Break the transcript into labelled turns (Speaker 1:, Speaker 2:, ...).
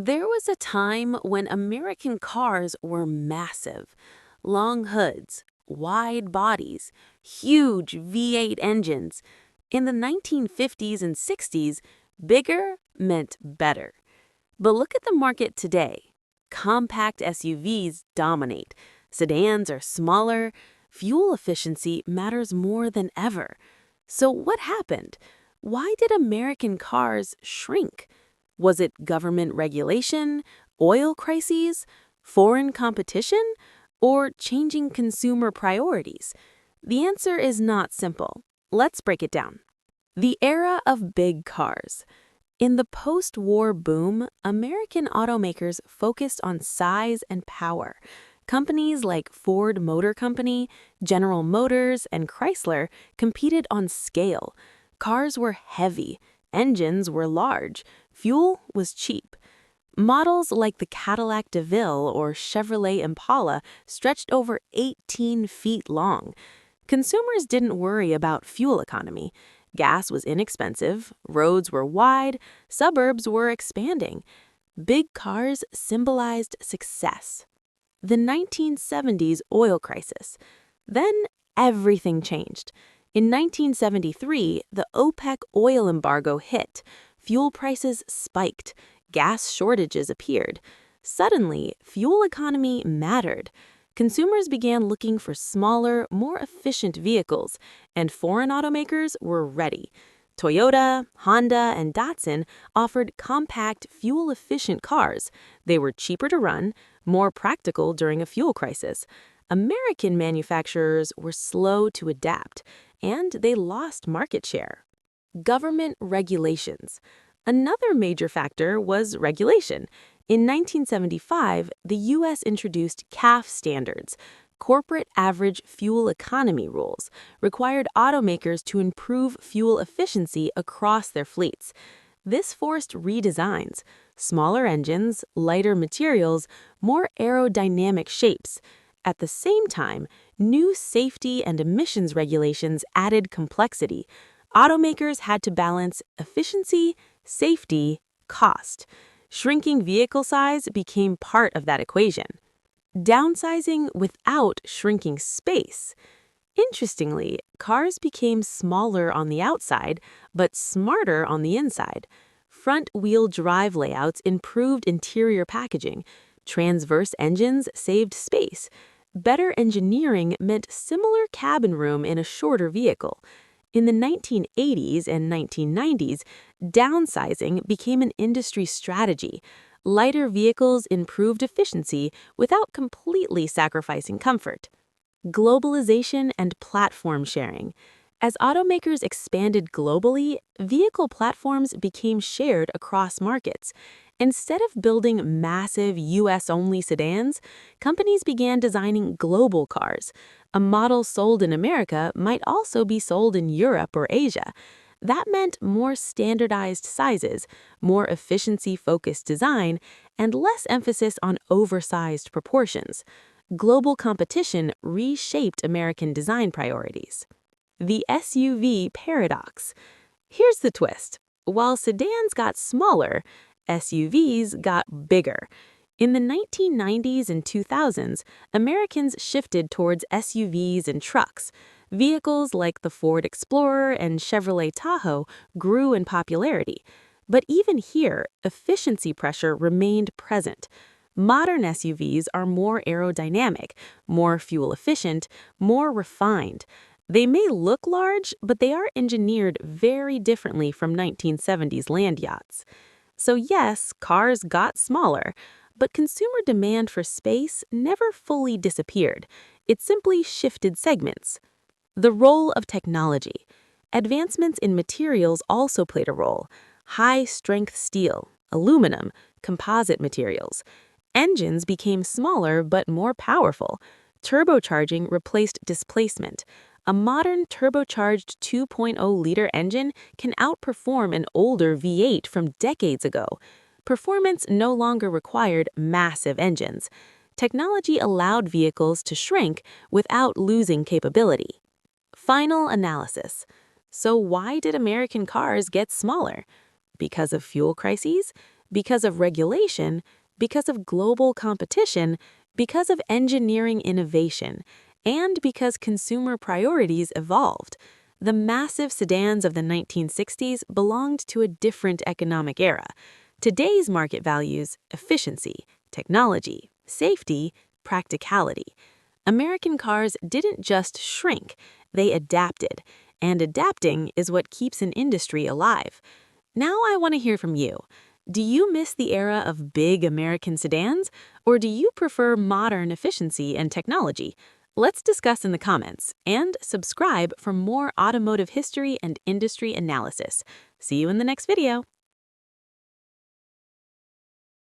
Speaker 1: There was a time when American cars were massive. Long hoods, wide bodies, huge V8 engines. In the 1950s and 60s, bigger meant better. But look at the market today. Compact SUVs dominate. Sedans are smaller. Fuel efficiency matters more than ever. So what happened? Why did American cars shrink? Was it government regulation, oil crises, foreign competition, or changing consumer priorities? The answer is not simple. Let's break it down. The era of big cars. In the post-war boom, American automakers focused on size and power. Companies like Ford Motor Company, General Motors, and Chrysler competed on scale. Cars were heavy, engines were large, fuel was cheap. Models like the Cadillac DeVille or Chevrolet Impala stretched over 18 feet long. Consumers didn't worry about fuel economy. Gas was inexpensive, roads were wide, suburbs were expanding. Big cars symbolized success. The 1970s oil crisis. Then everything changed. In 1973, the OPEC oil embargo hit. Fuel prices spiked. Gas shortages appeared. Suddenly, fuel economy mattered. Consumers began looking for smaller, more efficient vehicles, and foreign automakers were ready. Toyota, Honda, and Datsun offered compact, fuel-efficient cars. They were cheaper to run, more practical during a fuel crisis. American manufacturers were slow to adapt, and they lost market share. Government regulations. Another major factor was regulation. In 1975, the U.S. introduced CAF standards, Corporate Average Fuel Economy rules, required automakers to improve fuel efficiency across their fleets. This forced redesigns, smaller engines, lighter materials, more aerodynamic shapes. At the same time, new safety and emissions regulations added complexity. Automakers had to balance efficiency, safety, cost. Shrinking vehicle size became part of that equation. Downsizing without shrinking space. Interestingly, cars became smaller on the outside, but smarter on the inside. Front-wheel drive layouts improved interior packaging. Transverse engines saved space. Better engineering meant similar cabin room in a shorter vehicle. In the 1980s and 1990s, downsizing became an industry strategy. Lighter vehicles improved efficiency without completely sacrificing comfort. Globalization and platform sharing. As automakers expanded globally, vehicle platforms became shared across markets. Instead of building massive US-only sedans, companies began designing global cars. A model sold in America might also be sold in Europe or Asia. That meant more standardized sizes, more efficiency-focused design, and less emphasis on oversized proportions. Global competition reshaped American design priorities. The SUV paradox. Here's the twist. While sedans got smaller, SUVs got bigger. In the 1990s and 2000s, Americans shifted towards SUVs and trucks. Vehicles like the Ford Explorer and Chevrolet Tahoe grew in popularity. But even here, efficiency pressure remained present. Modern SUVs are more aerodynamic, more fuel efficient, more refined. They may look large, but they are engineered very differently from 1970s land yachts. So yes, cars got smaller, but consumer demand for space never fully disappeared. It simply shifted segments. The role of technology. Advancements in materials also played a role. High-strength steel, aluminum, composite materials. Engines became smaller but more powerful. Turbocharging replaced displacement. A modern turbocharged 2.0-liter engine can outperform an older V8 from decades ago. Performance no longer required massive engines. Technology allowed vehicles to shrink without losing capability. Final analysis. So why did American cars get smaller? Because of fuel crises? Because of regulation, because of global competition, because of engineering innovation, and because consumer priorities evolved. The massive sedans of the 1960s belonged to a different economic era. Today's market values efficiency, technology, safety, practicality. American cars didn't just shrink, they adapted, and adapting is what keeps an industry alive. Now I want to hear from you. Do you miss the era of big American sedans, or do you prefer modern efficiency and technology? Let's discuss in the comments, and subscribe for more automotive history and industry analysis. See you in the next video.